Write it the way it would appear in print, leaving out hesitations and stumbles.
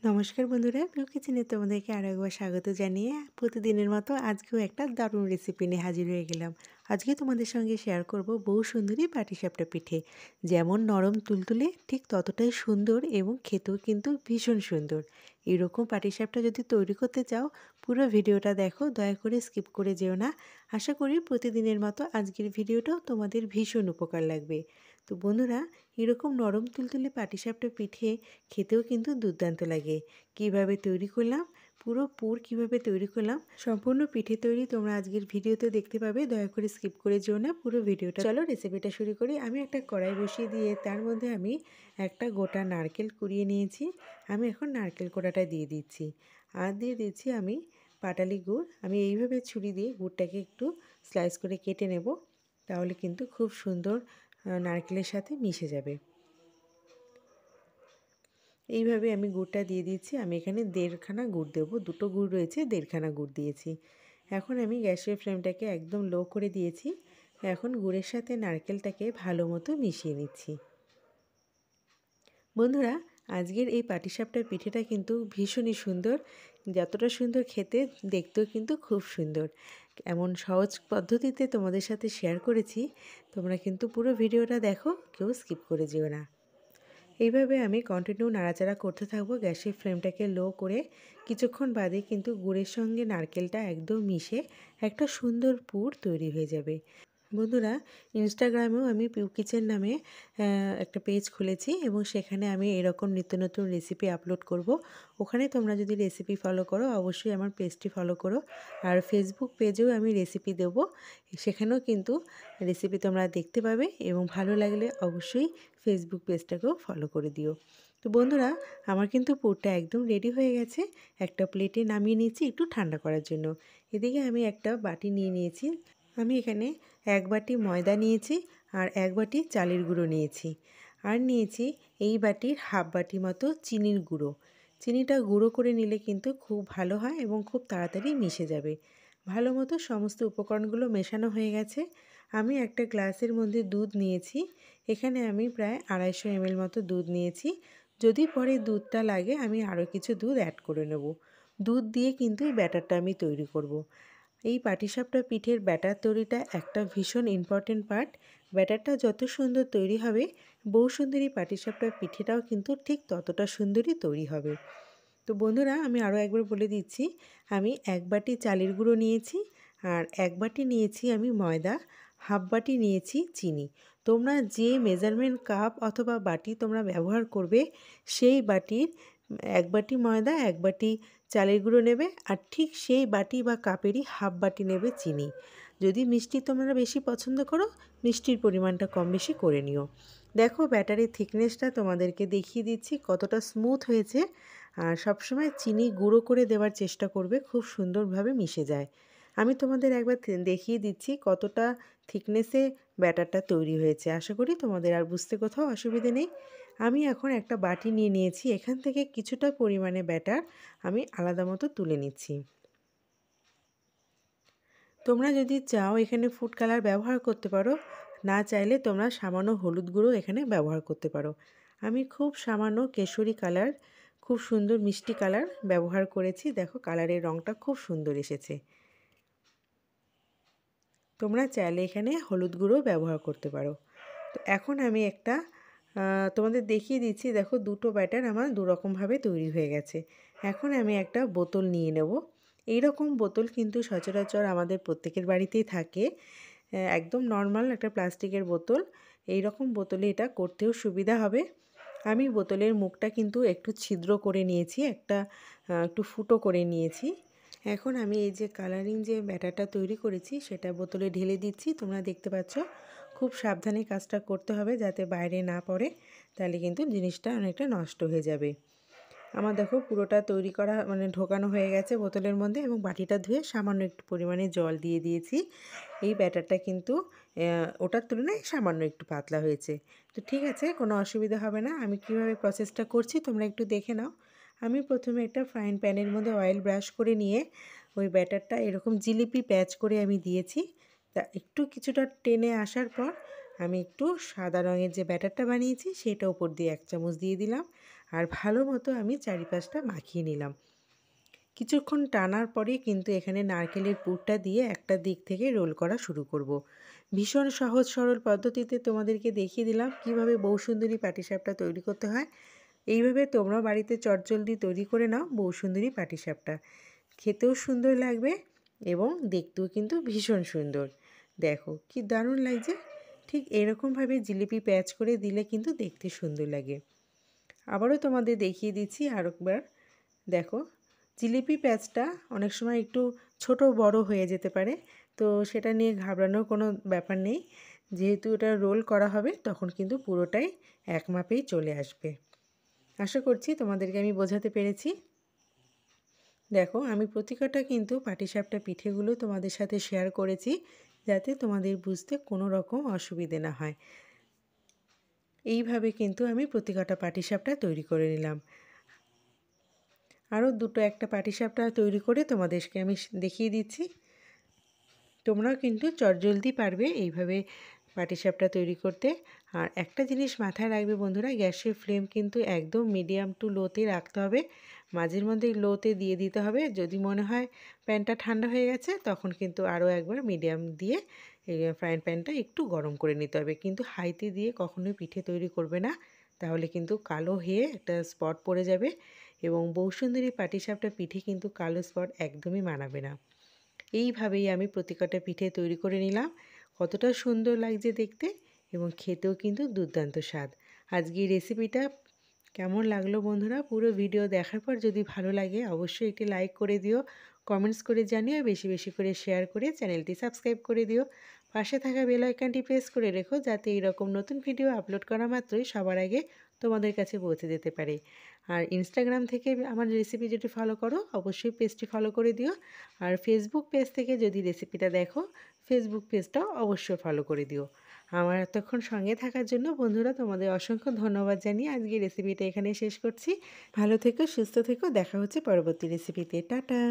নমস্কার বন্ধুরা, পিউ কিচেনে তোমাদেরকে আরও একবার স্বাগত জানিয়ে প্রতিদিনের মতো আজকেও একটা দারুণ রেসিপি নিয়ে হাজির হয়ে গেলাম। আজকে তোমাদের সঙ্গে শেয়ার করব বহু সুন্দরী পাটিসাপটা পিঠে। যেমন নরম তুলতুলে ঠিক ততটাই সুন্দর এবং খেতেও কিন্তু ভীষণ সুন্দর। এরকম পাটিসাপটা যদি তৈরি করতে চাও পুরো ভিডিওটা দেখো, দয়া করে স্কিপ করে যেও না। আশা করি প্রতিদিনের মতো আজকের ভিডিওটাও তোমাদের ভীষণ উপকার লাগবে। তো বন্ধুরা, এরকম নরম তুলতুলে পাটিসাপটা পিঠে খেতেও কিন্তু দুর্দান্ত লাগে। কিভাবে তৈরি করলাম, পুরো পুর কিভাবে তৈরি করলাম, সম্পূর্ণ পিঠে তৈরি তোমরা আজকের ভিডিওতে দেখতে পাবে। দয়া করে স্কিপ করে যেও না পুরো ভিডিওটা। চলো রেসিপিটা শুরু করি। আমি একটা কড়াই বসিয়ে দিয়ে তার মধ্যে আমি একটা গোটা নারকেল কুড়িয়ে নিয়েছি। আমি এখন নারকেল কোড়াটা দিয়ে দিচ্ছি, আর দিয়ে দিচ্ছি আমি পাটালি গুড়। আমি এইভাবে ছুরি দিয়ে গুড়টাকে একটু স্লাইস করে কেটে নেব, তাহলে কিন্তু খুব সুন্দর নারকেলের সাথে মিশে যাবে। এইভাবে আমি গুড়টা দিয়ে দিচ্ছি। আমি এখানে 1.5খানা গুড় দেবো, দুটো গুড় রয়েছে, 1.5খানা গুড় দিয়েছি। এখন আমি গ্যাসের ফ্লেমটাকে একদম লো করে দিয়েছি। এখন গুড়ের সাথে নারকেলটাকে ভালো মতো মিশিয়ে নিচ্ছি। বন্ধুরা, আজকের এই পাটিসাপটার পিঠেটা কিন্তু ভীষণই সুন্দর। যতটা সুন্দর খেতে, দেখতেও কিন্তু খুব সুন্দর। এমন সহজ পদ্ধতিতে তোমাদের সাথে শেয়ার করেছি, তোমরা কিন্তু পুরো ভিডিওটা দেখো, কেউ স্কিপ করে যেও না। এইভাবে আমি কন্টিনিউ নাড়াচাড়া করতে থাকবো গ্যাসের ফ্লেমটাকে লো করে। কিছুক্ষণ বাদে কিন্তু গুড়ের সঙ্গে নারকেলটা একদম মিশে একটা সুন্দর পুর তৈরি হয়ে যাবে। বন্ধুরা, ইনস্টাগ্রামেও আমি পিউ কিচেন নামে একটা পেজ খুলেছি এবং সেখানে আমি এরকম নিত্য নতুন রেসিপি আপলোড করব। ওখানে তোমরা যদি রেসিপি ফলো করো অবশ্যই আমার পেজটি ফলো করো। আর ফেসবুক পেজেও আমি রেসিপি দেব, সেখানেও কিন্তু রেসিপি তোমরা দেখতে পাবে এবং ভালো লাগলে অবশ্যই ফেসবুক পেজটাকেও ফলো করে দিও। তো বন্ধুরা, আমার কিন্তু পুরটা একদম রেডি হয়ে গেছে। একটা প্লেটে নামিয়ে নিয়েছি একটু ঠান্ডা করার জন্য। এদিকে আমি একটা বাটি নিয়ে নিয়েছি। আমি এখানে 1 বাটি ময়দা নিয়েছি আর 1 বাটি চালের গুঁড়ো নিয়েছি, আর নিয়েছি এই বাটির হাফ বাটি মতো চিনির গুঁড়ো। চিনিটা গুঁড়ো করে নিলে কিন্তু খুব ভালো হয় এবং খুব তাড়াতাড়ি মিশে যাবে। ভালো মতো সমস্ত উপকরণগুলো মেশানো হয়ে গেছে। আমি একটা গ্লাসের মধ্যে দুধ নিয়েছি। এখানে আমি প্রায় 250 ml মতো দুধ নিয়েছি। যদি পরে দুধটা লাগে আমি আরও কিছু দুধ অ্যাড করে নেব। দুধ দিয়ে কিন্তু এই ব্যাটারটা আমি তৈরি করব। এই পাটিসাপটা পিঠের ব্যাটার তৈরিটা একটা ভীষণ ইম্পর্টেন্ট পার্ট। ব্যাটারটা যত সুন্দর তৈরি হবে, বহু সুন্দরী পাটিসাপটা পিঠেটাও কিন্তু ঠিক ততটা সুন্দরই তৈরি হবে। তো বন্ধুরা, আমি আরও একবার বলে দিচ্ছি, আমি 1 বাটি চালের গুঁড়ো নিয়েছি আর 1 বাটি নিয়েছি আমি ময়দা, হাফ বাটি নিয়েছি চিনি। তোমরা যে মেজারমেন্ট কাপ অথবা বাটি তোমরা ব্যবহার করবে, সেই বাটির 1 বাটি ময়দা, 1 বাটি চালের গুঁড়ো নেবে, আর ঠিক সেই বাটি বা কাপেরই হাফ বাটি নেবে চিনি। যদি মিষ্টি তোমরা বেশি পছন্দ করো, মিষ্টির পরিমাণটা কম বেশি করে নিও। দেখো ব্যাটারের থিকনেসটা তোমাদেরকে দেখিয়ে দিচ্ছি কতটা স্মুথ হয়েছে। আর সবসময় চিনি গুঁড়ো করে দেওয়ার চেষ্টা করবে, খুব সুন্দরভাবে মিশে যায়। আমি তোমাদের একবার দেখিয়ে দিচ্ছি কতটা থিকনেসে ব্যাটারটা তৈরি হয়েছে। আশা করি তোমাদের আর বুঝতে কোথাও অসুবিধে নেই। আমি এখন একটা বাটি নিয়ে নিয়েছি, এখান থেকে কিছুটা পরিমাণে ব্যাটার আমি আলাদা মতো তুলে নিচ্ছি। তোমরা যদি চাও এখানে ফুড কালার ব্যবহার করতে পারো, না চাইলে তোমরা সামান্য হলুদ গুঁড়ো এখানে ব্যবহার করতে পারো। আমি খুব সামান্য কেশরি কালার, খুব সুন্দর মিষ্টি কালার ব্যবহার করেছি। দেখো কালারের রঙটা খুব সুন্দর এসেছে। তোমরা চাইলে এখানে হলুদ গুঁড়ো ব্যবহার করতে পারো। তো এখন আমি একটা তোমাদের দেখিয়ে দিচ্ছি। দেখো দুটো ব্যাটার আমার দুরকমভাবে তৈরি হয়ে গেছে। এখন আমি একটা বোতল নিয়ে নেব। এই রকম বোতল কিন্তু সচরাচর আমাদের প্রত্যেকের বাড়িতেই থাকে। একদম নর্মাল একটা প্লাস্টিকের বোতল। এই রকম বোতলে এটা করতেও সুবিধা হবে। আমি বোতলের মুখটা কিন্তু একটু ছিদ্র করে নিয়েছি, একটু ফুটো করে নিয়েছি। এখন আমি এই যে কালারিং যে ব্যাটারটা তৈরি করেছি সেটা বোতলে ঢেলে দিচ্ছি। তোমরা দেখতে পাচ্ছ, খুব সাবধানে কাজটা করতে হবে যাতে বাইরে না পড়ে, তাহলে কিন্তু জিনিসটা অনেকটা নষ্ট হয়ে যাবে। আমার দেখো পুরোটা তৈরি করা ঢোকানো হয়ে গেছে বোতলের মধ্যে, এবং বাটিটা ধুয়ে সামান্য একটু পরিমাণে জল দিয়ে দিয়েছি। এই ব্যাটারটা কিন্তু ওটার তুলনায় সামান্য একটু পাতলা হয়েছে। তো ঠিক আছে, কোনো অসুবিধা হবে না। আমি কিভাবে প্রসেসটা করছি তোমরা একটু দেখে নাও। আমি প্রথমে একটা ফ্রাইং প্যানের মধ্যে অয়েল ব্রাশ করে নিয়ে ওই ব্যাটারটা এরকম জিলিপি প্যাচ করে আমি দিয়েছি। তা একটু কিছুটা টেনে আসার পর আমি একটু সাদা রঙের যে ব্যাটারটা বানিয়েছি সেটা উপর দিয়ে 1 চামচ দিয়ে দিলাম। আর ভালো মতো আমি চারিপাশটা মাখিয়ে নিলাম। কিছুক্ষণ টানার পরে কিন্তু এখানে নারকেলের পুরটা দিয়ে একটা দিক থেকে রোল করা শুরু করব। ভীষণ সহজ সরল পদ্ধতিতে তোমাদেরকে দেখিয়ে দিলাম কিভাবে বউসুন্দরী পাটিসাপটা তৈরি করতে হয়। এইভাবে তোমরা বাড়িতে চটজলদি তৈরি করে নাও বউসুন্দরী পাটিসাপটা। খেতেও সুন্দর লাগবে এবং দেখতেও কিন্তু ভীষণ সুন্দর। দেখো কি দারুণ লাগছে। ঠিক এরকমভাবে জিলিপি প্যাচ করে দিলে কিন্তু দেখতে সুন্দর লাগে। আবারও তোমাদের দেখিয়ে দিচ্ছি আরেকবার। দেখো জিলিপি প্যাচটা অনেক সময় একটু ছোট বড় হয়ে যেতে পারে, তো সেটা নিয়ে ঘাবড়ানোর কোনো ব্যাপার নেই। যেহেতু এটা রোল করা হবে তখন কিন্তু পুরোটাই এক মাপেই চলে আসবে। আশা করছি তোমাদেরকে আমি বোঝাতে পেরেছি। দেখো আমি প্রতিটা কিন্তু পাটিসাপটা পিঠেগুলো তোমাদের সাথে শেয়ার করেছি যাতে তোমাদের বুঝতে কোনো রকম অসুবিধে না হয়। এইভাবে কিন্তু আমি প্রতিটা পাটিসাপটা তৈরি করে নিলাম। আরও একটা পাটিসাপটা তৈরি করে তোমাদেরকে আমি দেখিয়ে দিচ্ছি। তোমরাও কিন্তু চটজলদি পারবে এইভাবে পাটিসাপটা তৈরি করতে। আর একটা জিনিস মাথায় রাখবে বন্ধুরা, গ্যাসের ফ্লেম কিন্তু একদম মিডিয়াম টু লোতে রাখতে হবে। মাঝের মধ্যে লোতে দিয়ে দিতে হবে। যদি মনে হয় প্যানটা ঠান্ডা হয়ে গেছে তখন কিন্তু আরও একবার মিডিয়াম দিয়ে ফ্রাইং প্যানটা একটু গরম করে নিতে হবে। কিন্তু হাইতে দিয়ে কখনোই পিঠে তৈরি করবে না, তাহলে কিন্তু কালো হয়ে একটা স্পট পড়ে যাবে এবং বউসুন্দরী পাটিসাপটা পিঠে কিন্তু কালো স্পট একদমই মানাবে না। এইভাবেই আমি প্রতিটা পিঠে তৈরি করে নিলাম। কতটা সুন্দর লাগছে দেখতে এবং খেতেও কিন্তু দুর্দান্ত স্বাদ। আজকে এই রেসিপিটা কেমন লাগলো বন্ধুরা? পুরো ভিডিও দেখার পর যদি ভালো লাগে অবশ্যই একটি লাইক করে দিও, কমেন্টস করে জানিও, বেশি বেশি করে শেয়ার করে চ্যানেলটি সাবস্ক্রাইব করে দিও। পাশে থাকা বেল আইকনটি প্রেস করে রেখো যাতে এরকম নতুন ভিডিও আপলোড করা মাত্রই সবার আগে তোমাদের কাছে পৌঁছে যেতে পারে। আর ইনস্টাগ্রাম থেকে আমার রেসিপি যদি ফলো করো অবশ্যই পেজটি ফলো করে দিও। আর ফেসবুক পেজ থেকে যদি রেসিপিটা দেখো ফেসবুক পেজটাও অবশ্যই ফলো করে দিও। আমার এতক্ষণ সঙ্গে থাকার জন্য বন্ধুরা তোমাদের অসংখ্য ধন্যবাদ জানিয়ে আজকে রেসিপিটা এখানে শেষ করছি। ভালো থেকো, সুস্থ থেকো, দেখা হচ্ছে পরবর্তী রেসিপিতে। টাটা।